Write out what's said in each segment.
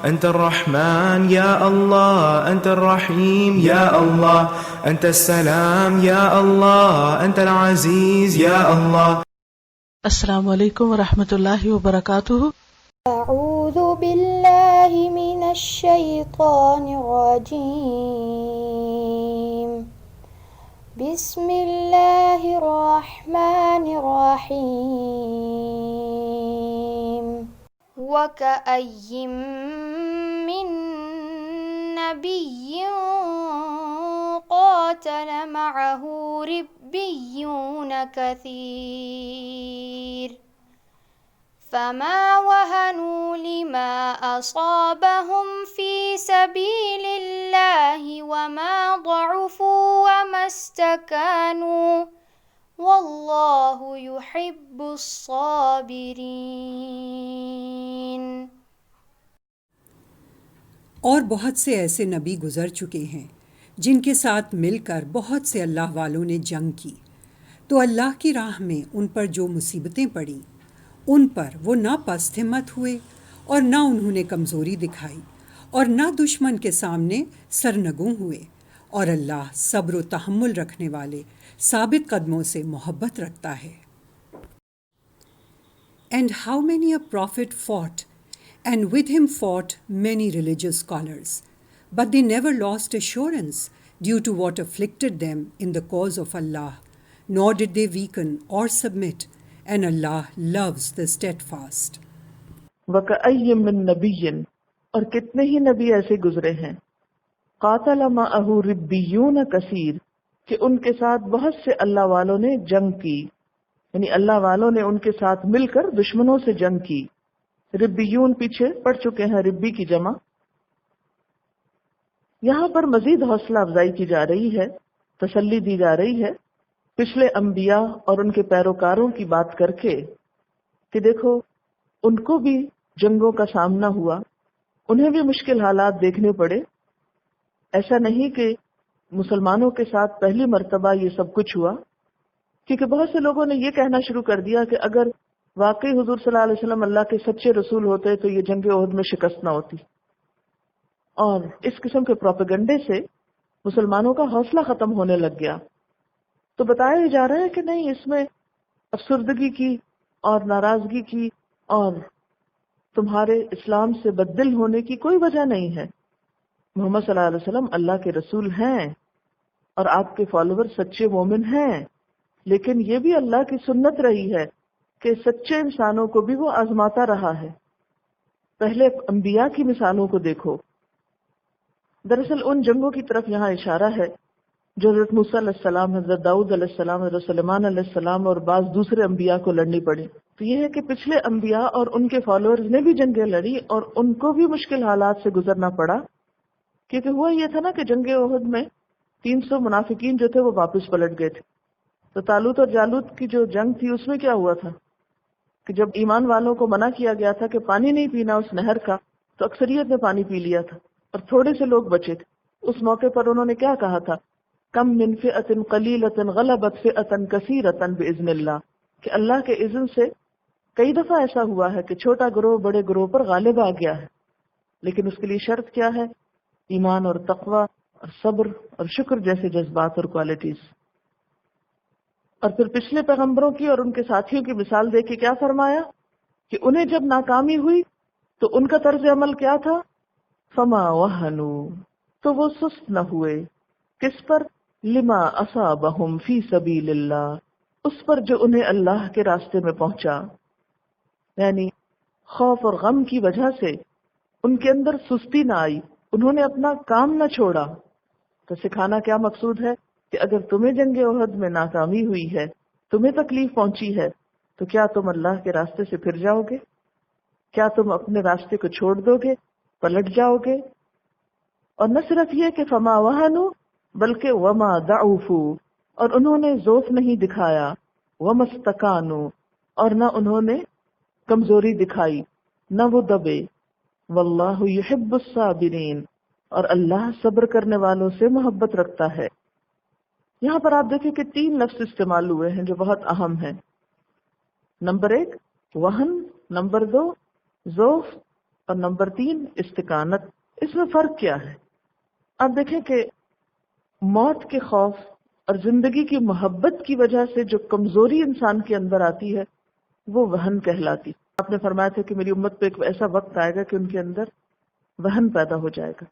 أنت الرحمن يا الله، أنت الرحيم يا الله، أنت السلام يا الله، أنت العزيز يا الله. السلام علیکم ورحمۃ اللہ وبرکاتہ۔ اعوذ باللہ من الشیطان الرجیم، بسم اللہ الرحمن الرحیم۔ وَكَأَيٍّ مِّن نَّبِيٍّ قَاتَلَ مَعَهُ رِبِّيُّونَ كَثِيرٌ فَمَا وَهَنُوا لِمَا أَصَابَهُمْ فِي سَبِيلِ اللَّهِ وَمَا ضَعُفُوا وَمَا اسْتَكَانُوا وَاللَّهُ يُحِبُّ الصَّابِرِينَ۔ اور بہت سے ایسے نبی گزر چکے ہیں جن کے ساتھ مل کر بہت سے اللہ والوں نے جنگ کی، تو اللہ کی راہ میں ان پر جو مصیبتیں پڑیں ان پر وہ نہ پست ہمت ہوئے اور نہ انہوں نے کمزوری دکھائی اور نہ دشمن کے سامنے سرنگوں ہوئے، اور اللہ صبر و تحمل رکھنے والے ثابت قدموں سے محبت رکھتا ہے۔ And how many a prophet fought, and with him fought many religious scholars, but they never lost assurance due to what afflicted them in the cause of Allah, nor did they weaken or submit, and Allah loves the steadfast. وَكَأَيٍّ مِّن نَّبِيٍّ، اور کتنے ہی نبی ایسے گزرے ہیں، قاتل معه ربیون کثیر، کہ ان کے ساتھ بہت سے اللہ والوں نے جنگ کی، یعنی اللہ والوں نے ان کے ساتھ مل کر دشمنوں سے جنگ کی۔ ربیون پیچھے پڑھ چکے ہیں، ربی کی جمع۔ یہاں پر مزید حوصلہ افزائی کی جا رہی ہے، تسلی دی جا رہی ہے پچھلے انبیاء اور ان کے پیروکاروں کی بات کر کے، کہ دیکھو ان کو بھی جنگوں کا سامنا ہوا، انہیں بھی مشکل حالات دیکھنے پڑے۔ ایسا نہیں کہ مسلمانوں کے ساتھ پہلی مرتبہ یہ سب کچھ ہوا، کیونکہ بہت سے لوگوں نے یہ کہنا شروع کر دیا کہ اگر واقعی حضور صلی اللہ علیہ وسلم اللہ کے سچے رسول ہوتے تو یہ جنگ احد میں شکست نہ ہوتی، اور اس قسم کے پروپیگنڈے سے مسلمانوں کا حوصلہ ختم ہونے لگ گیا۔ تو بتایا جا رہا ہے کہ نہیں، اس میں افسردگی کی اور ناراضگی کی اور تمہارے اسلام سے بددل ہونے کی کوئی وجہ نہیں ہے۔ محمد صلی اللہ علیہ وسلم اللہ کے رسول ہیں اور آپ کے فالوور سچے مومن ہیں، لیکن یہ بھی اللہ کی سنت رہی ہے کہ سچے انسانوں کو بھی وہ آزماتا رہا ہے۔ پہلے انبیاء کی مثالوں کو دیکھو۔ دراصل ان جنگوں کی طرف یہاں اشارہ ہے جو حضرت موسیٰ علیہ السلام، حضرت داؤد علیہ السلام، حضرت سلیمان علیہ السلام اور بعض دوسرے انبیاء کو لڑنی پڑی۔ تو یہ ہے کہ پچھلے انبیاء اور ان کے فالوورز نے بھی جنگیں لڑی اور ان کو بھی مشکل حالات سے گزرنا پڑا، کیونکہ ہوا یہ تھا نا کہ جنگ احد میں 300 منافقین جو تھے وہ واپس پلٹ گئے تھے۔ تو طالوت اور جالوت کی جو جنگ تھی اس میں کیا ہوا تھا کہ جب ایمان والوں کو منع کیا گیا تھا کہ پانی نہیں پینا اس نہر کا، تو اکثریت نے پانی پی لیا تھا اور تھوڑے سے لوگ بچے تھے۔ اس موقع پر انہوں نے کیا کہا تھا؟ کم من فئۃ قلیلۃ غلبت فئۃ کثیرۃ باذن اللہ، کہ اللہ کے اذن سے کئی دفعہ ایسا ہوا ہے کہ چھوٹا گروہ بڑے گروہ پر غالب آ گیا ہے، لیکن اس کے لیے شرط کیا ہے؟ ایمان اور تقوی اور صبر اور شکر جیسے جذبات اور کوالٹیز۔ اور پھر پچھلے پیغمبروں کی اور ان کے ساتھیوں کی مثال دے کے کیا فرمایا کہ انہیں جب ناکامی ہوئی تو ان کا طرز عمل کیا تھا؟ فما وہنوا، تو وہ سست نہ ہوئے، کس پر؟ لما اصابہم فی سبیل اللہ، اس پر جو انہیں اللہ کے راستے میں پہنچا، یعنی خوف اور غم کی وجہ سے ان کے اندر سستی نہ آئی، انہوں نے اپنا کام نہ چھوڑا۔ تو سکھانا کیا مقصود ہے کہ اگر تمہیں جنگ احد میں ناکامی ہوئی ہے، تمہیں تکلیف پہنچی ہے، تو کیا تم اللہ کے راستے سے پھر جاؤ گے؟ کیا تم اپنے راستے کو چھوڑ دو گے، پلٹ جاؤ گے؟ اور نہ صرف یہ کہ فما وہنوا، بلکہ وما ضعفوا، اور انہوں نے ضعف نہیں دکھایا، وما استکانوا، اور نہ انہوں نے کمزوری دکھائی، نہ وہ دبے۔ واللہ یحب الصابرین، اور اللہ صبر کرنے والوں سے محبت رکھتا ہے۔ یہاں پر آپ دیکھیں کہ 3 لفظ استعمال ہوئے ہیں جو بہت اہم ہیں۔ نمبر 1 وہن، نمبر 2 ضعف، اور نمبر 3 استقامت. اس میں فرق کیا ہے؟ آپ دیکھیں کہ موت کے خوف اور زندگی کی محبت کی وجہ سے جو کمزوری انسان کے اندر آتی ہے وہ وہن کہلاتی. آپ نے فرمایا تھا کہ میری امت پہ ایک ایسا وقت آئے گا کہ ان کے اندر وہن پیدا ہو جائے گا.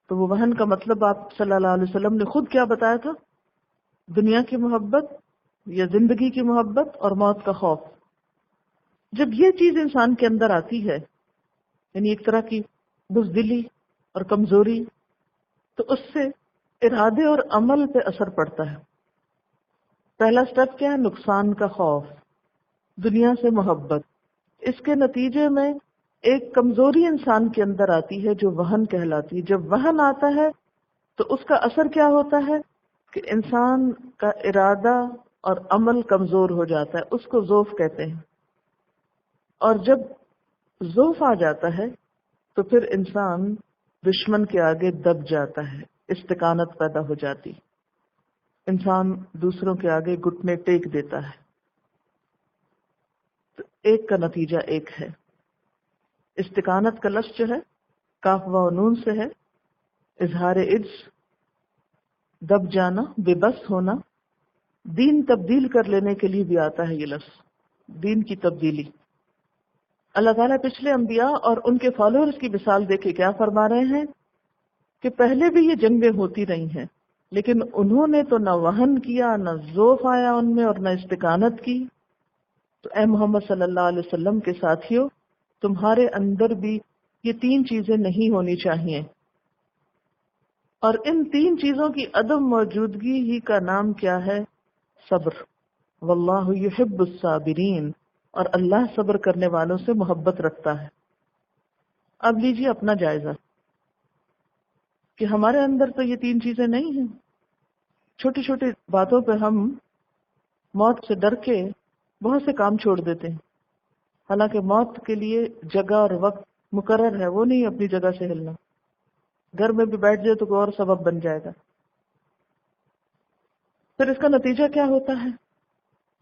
تو وہ وہن کا مطلب آپ صلی اللہ علیہ وسلم نے خود کیا بتایا تھا؟ دنیا کی محبت یا زندگی کی محبت اور موت کا خوف. جب یہ چیز انسان کے اندر آتی ہے، یعنی ایک طرح کی بزدلی اور کمزوری، تو اس سے ارادے اور عمل پہ اثر پڑتا ہے. پہلا سٹیپ کیا ہے؟ نقصان کا خوف، دنیا سے محبت. اس کے نتیجے میں ایک کمزوری انسان کے اندر آتی ہے جو وہن کہلاتی ہے. جب وہن آتا ہے تو اس کا اثر کیا ہوتا ہے کہ انسان کا ارادہ اور عمل کمزور ہو جاتا ہے. اس کو ضعف کہتے ہیں. اور جب ضعف آ جاتا ہے تو پھر انسان دشمن کے آگے دب جاتا ہے، استقامت پیدا ہو جاتی، انسان دوسروں کے آگے گھٹنے ٹیک دیتا ہے. تو ایک کا نتیجہ ایک ہے. استقامت کا لفظ جو ہے کاف و نون سے ہے، اظہار عجز، دب جانا، بے بس ہونا. دین تبدیل کر لینے کے لیے بھی آتا ہے یہ لفظ، دین کی تبدیلی. اللہ تعالیٰ پچھلے انبیاء اور ان کے فالوورز کی مثال دے کے کیا فرما رہے ہیں کہ پہلے بھی یہ جنگیں ہوتی رہی ہیں، لیکن انہوں نے تو نہ وہن کیا، نہ ذوف آیا ان میں، اور نہ استقامت کی. تو اے محمد صلی اللہ علیہ وسلم کے ساتھیوں، تمہارے اندر بھی یہ 3 چیزیں نہیں ہونی چاہیے. اور ان 3 چیزوں کی عدم موجودگی ہی کا نام کیا ہے؟ صبر. واللہ یحب الصابرین، اور اللہ صبر کرنے والوں سے محبت رکھتا ہے. اب لیجیے اپنا جائزہ کہ ہمارے اندر تو یہ 3 چیزیں نہیں ہیں. چھوٹی چھوٹی باتوں پہ ہم موت سے ڈر کے بہت سے کام چھوڑ دیتے ہیں، حالانکہ موت کے لیے جگہ اور وقت مقرر ہے، وہ نہیں اپنی جگہ سے ہلنا. گھر میں بھی بیٹھ جائے تو کوئی اور سبب بن جائے گا. پھر اس کا نتیجہ کیا ہوتا ہے؟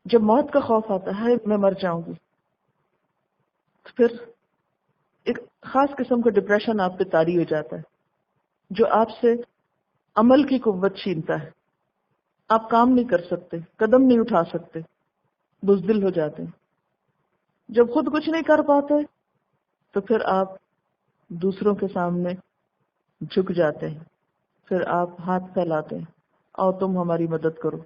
جب موت کا خوف آتا ہے میں مر جاؤں گی، تو پھر ایک خاص قسم کا ڈپریشن آپ پہ طاری ہو جاتا ہے جو آپ سے عمل کی قوت چھینتا ہے. آپ کام نہیں کر سکتے، قدم نہیں اٹھا سکتے، بزدل ہو جاتے ہیں. جب خود کچھ نہیں کر پاتے تو پھر آپ دوسروں کے سامنے جھک جاتے ہیں، پھر آپ ہاتھ پھیلاتے ہیں، آؤ تم ہماری مدد کرو.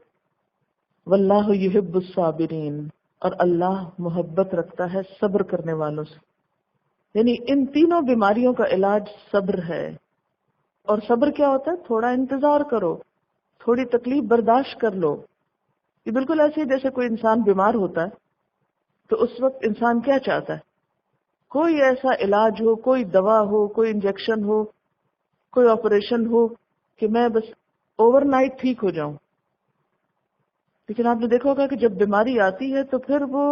واللہ یحب الصابرین، اور اللہ محبت رکھتا ہے صبر کرنے والوں سے. یعنی ان تینوں بیماریوں کا علاج صبر ہے. اور صبر کیا ہوتا ہے؟ تھوڑا انتظار کرو، تھوڑی تکلیف برداشت کر لو. یہ بالکل ایسے ہی جیسے کوئی انسان بیمار ہوتا ہے تو اس وقت انسان کیا چاہتا ہے؟ کوئی ایسا علاج ہو، کوئی دوا ہو، کوئی انجیکشن ہو، کوئی آپریشن ہو کہ میں بس اوور نائٹ ٹھیک ہو جاؤں. لیکن آپ نے دیکھا ہوگا کہ جب بیماری آتی ہے تو پھر وہ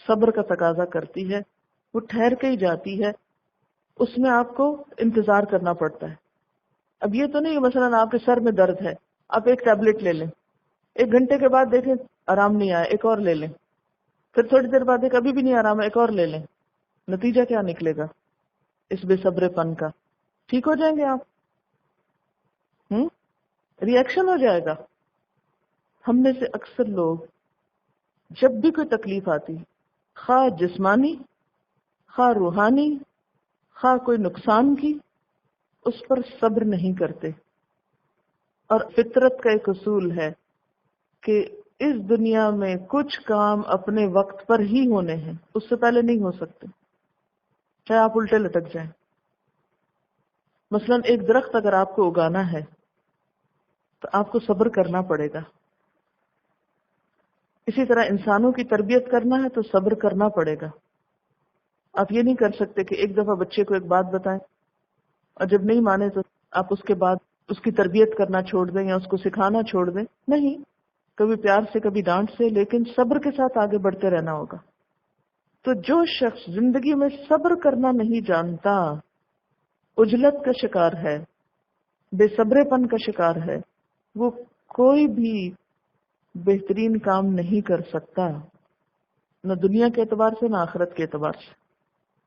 صبر کا تقاضا کرتی ہے، وہ ٹھہر کے ہی جاتی ہے، اس میں آپ کو انتظار کرنا پڑتا ہے. اب یہ تو نہیں مثلا آپ کے سر میں درد ہے، آپ ایک ٹیبلٹ لے لیں، 1 گھنٹے کے بعد دیکھیں آرام نہیں آیا، ایک اور لے لیں، پھر تھوڑی دیر بعد ابھی بھی نہیں آرام ہے، ایک اور لے لیں. نتیجہ کیا نکلے گا اس بے صبر پن کا؟ ٹھیک ہو جائیں گے آپ؟ ریئیکشن ہو جائے گا. ہم میں سے اکثر لوگ جب بھی کوئی تکلیف آتی، خواہ جسمانی، خواہ روحانی، خواہ کوئی نقصان کی، اس پر صبر نہیں کرتے. اور فطرت کا ایک اصول ہے کہ اس دنیا میں کچھ کام اپنے وقت پر ہی ہونے ہیں، اس سے پہلے نہیں ہو سکتے، چاہے آپ الٹے لٹک جائیں. مثلا ایک درخت اگر آپ کو اگانا ہے تو آپ کو صبر کرنا پڑے گا. اسی طرح انسانوں کی تربیت کرنا ہے تو صبر کرنا پڑے گا. آپ یہ نہیں کر سکتے کہ ایک دفعہ بچے کو ایک بات بتائیں اور جب نہیں مانے تو آپ اس کے بعد اس کی تربیت کرنا چھوڑ دیں یا اس کو سکھانا چھوڑ دیں. نہیں، کبھی پیار سے کبھی ڈانٹ سے، لیکن صبر کے ساتھ آگے بڑھتے رہنا ہوگا. تو جو شخص زندگی میں صبر کرنا نہیں جانتا، عجلت کا شکار ہے، بے صبرے پن کا شکار ہے، وہ کوئی بھی بہترین کام نہیں کر سکتا، نہ دنیا کے اعتبار سے نہ آخرت کے اعتبار سے.